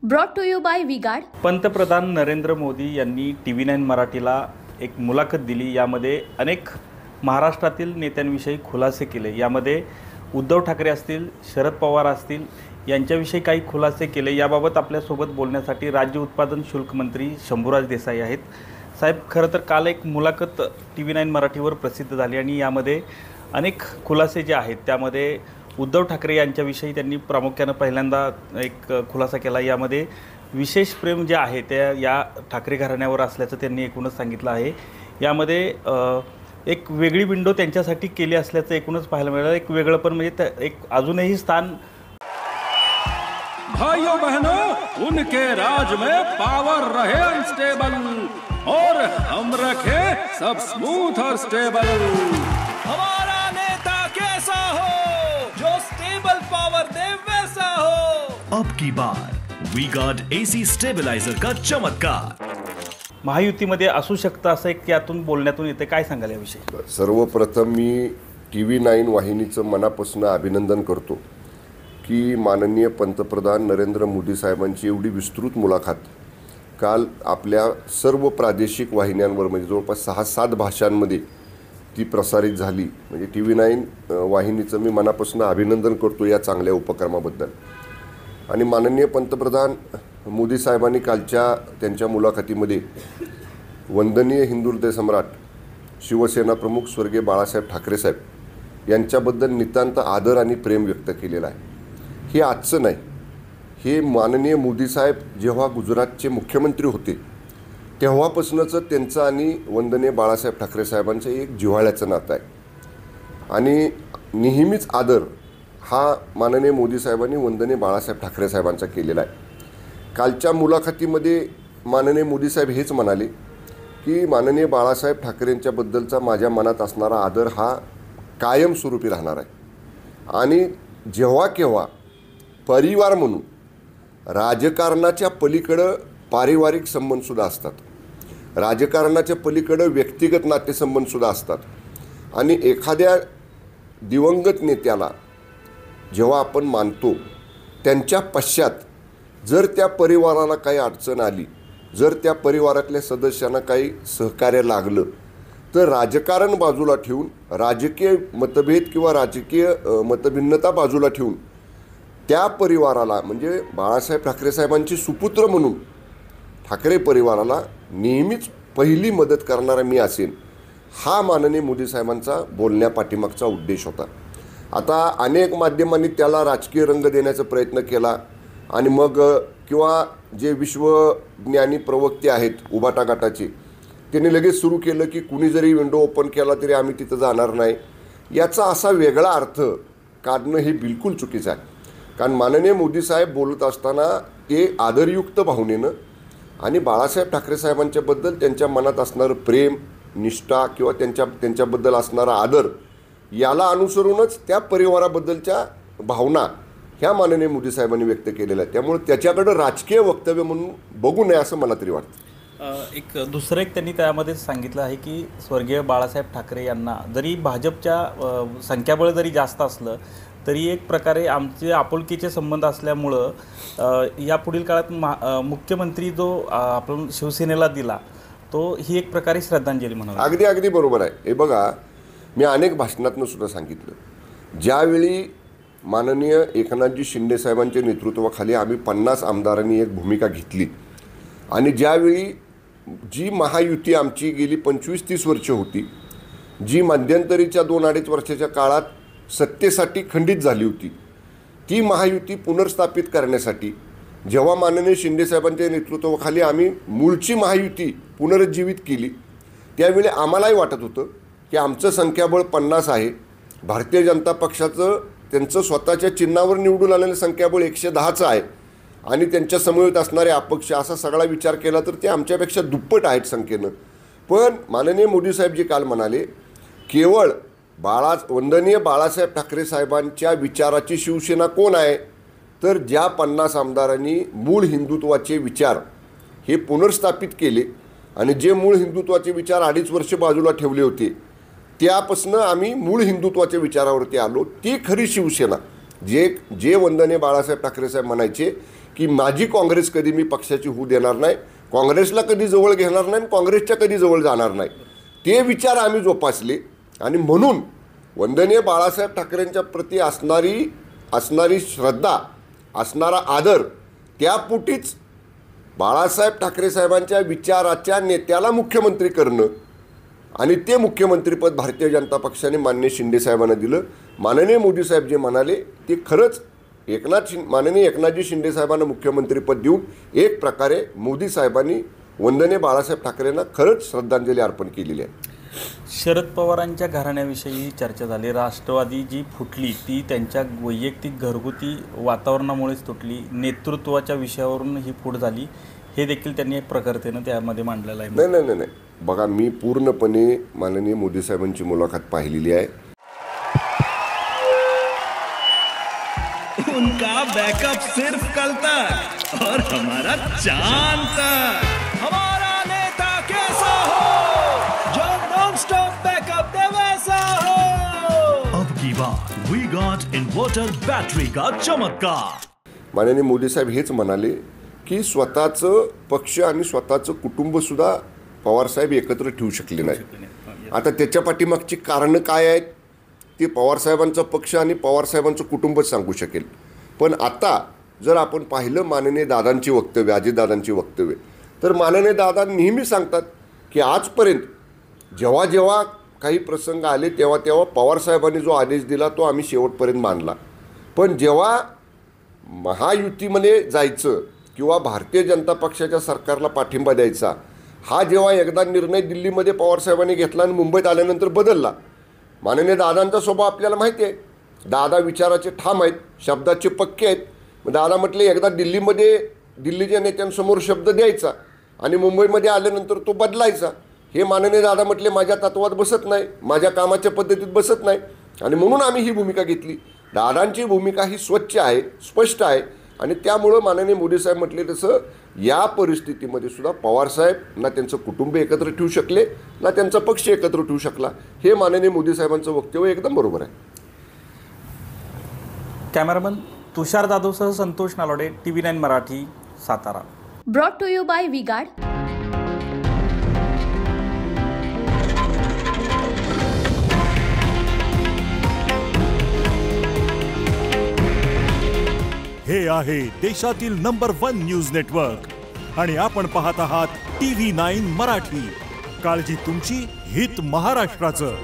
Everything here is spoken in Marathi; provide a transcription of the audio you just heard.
Brought to you by V Guard. पंतप्रधान नरेंद्र मोदी यांनी TV9 मराठीला एक मुलाखत दिली। यामध्ये अनेक महाराष्ट्रातील नेत्यांविषयी खुलासे केले। यामध्ये उद्धव ठाकरे असतील, शरद पवार असतील यांच्याविषयी काही खुलासे केले। याबाबत आपल्यासोबत बोलण्यासाठी राज्य उत्पादन शुल्क मंत्री शंभूराज देसाई आहेत। साहेब, खरं तर काल एक मुलाखत TV9 मराठीवर प्रसिद्ध झाली आणि यामध्ये अनेक खुलासे जे आहेत त्यामध्ये उद्धव ठाकरे यांच्याविषयी त्यांनी प्रामुख्याने पहिल्यांदा एक खुलासा केला। यामध्ये विशेष प्रेम जे आहे ते या ठाकरे घराण्यावर असल्याचं त्यांनी एकूणच सांगितलं आहे। यामध्ये एक वेगळी विंडो त्यांच्यासाठी केली असल्याचं एकूणच पाहायला मिळालं। एक वेगळं पण म्हणजे एक अजूनही स्थान भाइयों बहनों, उनके राज में पावर रहे अनस्टेबल और हम रखे सब स्मूथ और स्टेबल। हमारा नेता कैसा हो जो स्टेबल पावर दे वैसा हो। अब की बार वी-गार्ड AC स्टेबलाइजर का चमत्कार महायुतीमध्ये असू शकतं असं एक यातून बोलण्यातून येते। काय सांगाल याविषयी? सर्वप्रथम मी TV9 वाहिनीचं मनापासून अभिनंदन करतो की माननीय पंतप्रधान नरेंद्र मोदी साहेबांची एवढी विस्तृत मुलाखत काल आपल्या सर्व प्रादेशिक वाहिन्यांवर म्हणजे जवळपास 6-7 भाषांमध्ये ती प्रसारित झाली। म्हणजे TV9 वाहिनीचं मी मनापासून अभिनंदन करतो या चांगल्या उपक्रमाबद्दल। आणि माननीय पंतप्रधान मोदी साहेबांनी कालच्या त्यांच्या मुलाखतीमध्ये वंदनीय हिंदू हृदय सम्राट शिवसेना प्रमुख स्वर्गीय बाळासाहेब ठाकरे साहेब यांच्याबद्दल नितांत आदर आणि प्रेम व्यक्त केलेलं आहे। हे आजचं नाही, हे माननीय मोदी साहेब जेव्हा गुजरातचे मुख्यमंत्री होते तेव्हापासूनच त्यांचं आणि वंदनीय बाळासाहेब ठाकरे साहेबांचं एक जिव्हाळ्याचं नातं आहे आणि नेहमीच आदर हा माननीय मोदी साहेबांनी वंदनीय बाळासाहेब ठाकरे साहेबांचा केलेला आहे। कालच्या मुलाखतीमध्ये माननीय मोदी साहेब हेच म्हणाले की माननीय बाळासाहेब ठाकरेंच्याबद्दलचा माझ्या मनात असणारा आदर हा कायमस्वरूपी राहणार आहे आणि जेव्हा केव्हा परिवार म्हणून राजकारणाच्या पलीकडं पारिवारिक संबंधसुद्धा असतात, राजकारणाच्या पलीकडं व्यक्तिगत नातेसंबंधसुद्धा असतात आणि एखाद्या दिवंगत नेत्याला जेव्हा आपण मानतो त्यांच्या पश्चात जर त्या परिवाराला काही अडचण आली, जर त्या परिवारातल्या सदस्यांना काही सहकार्य लागलं तर राजकारण बाजूला ठेवून, राजकीय मतभेद किंवा राजकीय मतभिन्नता बाजूला ठेवून त्या परिवाराला म्हणजे बाळासाहेब ठाकरे साहेबांचे सुपुत्र म्हणून ठाकरे परिवाराला नेहमीच पहिली मदत करणारा मी असेन, हा माननीय मोदी साहेबांचा बोलण्यापाठीमागचा उद्देश होता। आता अनेक माध्यमांनी त्याला राजकीय रंग देण्याचा प्रयत्न केला आणि मग किंवा जे विश्वज्ञानी प्रवक्ते आहेत उबाटा गटाचे त्यांनी लगेच सुरू केलं की कुणी जरी विंडो ओपन केला तरी आम्ही तिथं जाणार नाही। याचा असा वेगळा अर्थ काढणं हे बिलकुल चुकीचं आहे। कारण माननीय मोदी साहेब बोलत असताना ते आदरयुक्त भावनेनं आणि बाळासाहेब ठाकरे साहेबांच्याबद्दल त्यांच्या मनात असणारं प्रेम, निष्ठा किंवा त्यांच्याबद्दल असणारा आदर याला अनुसरूनच त्या परिवाराबद्दलच्या भावना ह्या माननीय मोदी साहेबांनी व्यक्त केलेल्या आहेत। त्यामुळे त्याच्याकडं राजकीय वक्तव्य म्हणून बघू नये असं मला तरी वाटतं। एक दुसरं एक त्यांनी त्यामध्ये सांगितलं आहे की स्वर्गीय बाळासाहेब ठाकरे यांना जरी भाजपच्या संख्याबळ जरी जास्त असलं तरी एक प्रकारे आमचे आपुलकीचे संबंध असल्यामुळं यापुढील काळात मुख्यमंत्री जो आपण शिवसेनेला दिला तो ही एक प्रकारे श्रद्धांजली म्हणावी। अगदी बरोबर आहे। हे बघा, मी अनेक भाषणातून सुद्धा सांगितलं, ज्यावेळी माननीय एकनाथजी शिंदे साहेबांच्या नेतृत्वाखाली आम्ही 50 आमदारांनी एक भूमिका घेतली आणि ज्यावेळी जी महायुती आमची गेली 25-30 वर्ष होती, जी मध्यंतरीच्या 2-2.5 वर्षाच्या काळात सत्तेसाठी खंडित झाली होती, ती महायुती पुनर्स्थापित करण्यासाठी जेव्हा माननीय शिंदे साहेबांच्या नेतृत्वाखाली आम्ही मूळची महायुती पुनरुज्जीवित केली त्यावेळी आम्हालाही वाटत होतं की आमचं संख्याबळ 50 आहे, भारतीय जनता पक्षाचं त्यांचं स्वतःच्या चिन्हावर निवडून आलेलं संख्याबळ 110चं आहे आणि त्यांच्या समवेत असणारे अपक्ष असा सगळा विचार केला तर ते आमच्यापेक्षा दुप्पट आहेत संख्येनं। पण माननीय मोदी साहेब जे काल म्हणाले केवळ वंदनीय बाळासाहेब ठाकरे साहेबांच्या विचाराची शिवसेना कोण आहे तर ज्या 50 आमदारांनी मूळ हिंदुत्वाचे विचार हे पुनर्स्थापित केले आणि जे मूळ हिंदुत्वाचे विचार 2.5 वर्ष बाजूला ठेवले होते त्यापासून आम्ही मूळ हिंदुत्वाच्या विचारावरती आलो, ती खरी शिवसेना। जे वंदनीय बाळासाहेब ठाकरे साहेब म्हणायचे की माझी काँग्रेस कधी मी पक्षाची होऊ देणार नाही, काँग्रेसला कधी जवळ घेणार नाही, काँग्रेसच्या कधी जवळ जाणार नाही, ते विचार आम्ही जोपासले. आणि म्हणून वंदनीय बाळासाहेब ठाकरेंच्या प्रती असणारी श्रद्धा, असणारा आदर, त्यापोटीच बाळासाहेब ठाकरे साहेबांच्या विचाराच्या नेत्याला मुख्यमंत्री करणं आणि ते मुख्यमंत्रीपद भारतीय जनता पक्षाने माननीय शिंदे साहेबांना दिलं. माननीय मोदी साहेब जे म्हणाले ते खरंच माननीय एकनाथजी शिंदे साहेबांना मुख्यमंत्रीपद देऊन एक प्रकारे मोदी साहेबांनी वंदनीय बाळासाहेब ठाकरेंना खरंच श्रद्धांजली अर्पण केलेली आहे. शरद पवारांच्या घराण्याविषयी चर्चा झाली. राष्ट्रवादी जी फुटली ती त्यांच्या वैयक्तिक घरगुती वातावरणामुळेच तुटली, नेतृत्वाच्या विषयावरून ही फूट झाली, हे देखील त्यांनी एक प्रकर्तेनं त्यामध्ये मांडलेलं आहे. नाही, बघा, मी पूर्णपणे माननीय मोदी साहेबांची मुलाखत पाहिलेली आहे. उनका बैकअप सिर्फ कल तक और हमारा चांद तक. हमारा नेता कैसा हो जो नॉन स्टॉप बैकअप दे वैसा हो. अब की बात वी गॉट इन्वर्टर बैटरी का चमत्कार. माननीय मोदी साहेब हेच म्हणाले की स्वतःचं पक्ष आणि स्वतःचं कुटुंबसुद्धा पवारसाहेब एकत्र ठेवू शकले नाही. आता त्याच्या पाठीमागची कारणं काय आहेत ते पवारसाहेबांचा पक्ष आणि पवारसाहेबांचं कुटुंबच सांगू शकेल. पण आता जर आपण पाहिलं माननीय दादांची वक्तव्य, अजितदादांची वक्तव्य, तर माननीय दादा नेहमी सांगतात की आजपर्यंत जेव्हा जेव्हा काही प्रसंग आले तेव्हा तेव्हा पवारसाहेबांनी जो आदेश दिला तो आम्ही शेवटपर्यंत मानला. पण जेव्हा महायुतीमध्ये जायचं किंवा भारतीय जनता पक्षाच्या सरकारला पाठिंबा द्यायचा, हा जेव्हा एकदा निर्णय दिल्लीमध्ये पवारसाहेबांनी घेतला आणि मुंबईत आल्यानंतर बदलला. माननीय दादांचा स्वभाव आपल्याला माहिती आहे. दादा विचाराचे ठाम आहेत, शब्दाचे पक्के आहेत. मग दादा म्हटले एकदा दिल्लीच्या नेत्यांसमोर शब्द द्यायचा आणि मुंबईमध्ये आल्यानंतर तो बदलायचा. हे माननीय दादा म्हटले माझ्या तत्वात बसत नाही, माझ्या कामाच्या पद्धतीत बसत नाही आणि म्हणून आम्ही ही भूमिका घेतली. दादांची भूमिका ही स्वच्छ आहे, स्पष्ट आहे आणि त्यामुळं माननीय मोदी साहेब म्हटले तसं या परिस्थितीमध्ये सुद्धा पवारसाहेब ना त्यांचं कुटुंब एकत्र ठेवू शकले ना त्यांचा पक्ष एकत्र ठेवू शकला. हे माननीय मोदी साहेबांचं वक्तव्य एकदम बरोबर आहे. कॅमेरामन तुषार जाधवसह Santosh Nalode, TV9 Marathi, Satara. Brought to you by V Guard. हे आहे देशातील नंबर 1 न्यूज नेटवर्क आणि आपण पाहत आहात TV9 मराठी. काळजी तुमची, हित महाराष्ट्राचं.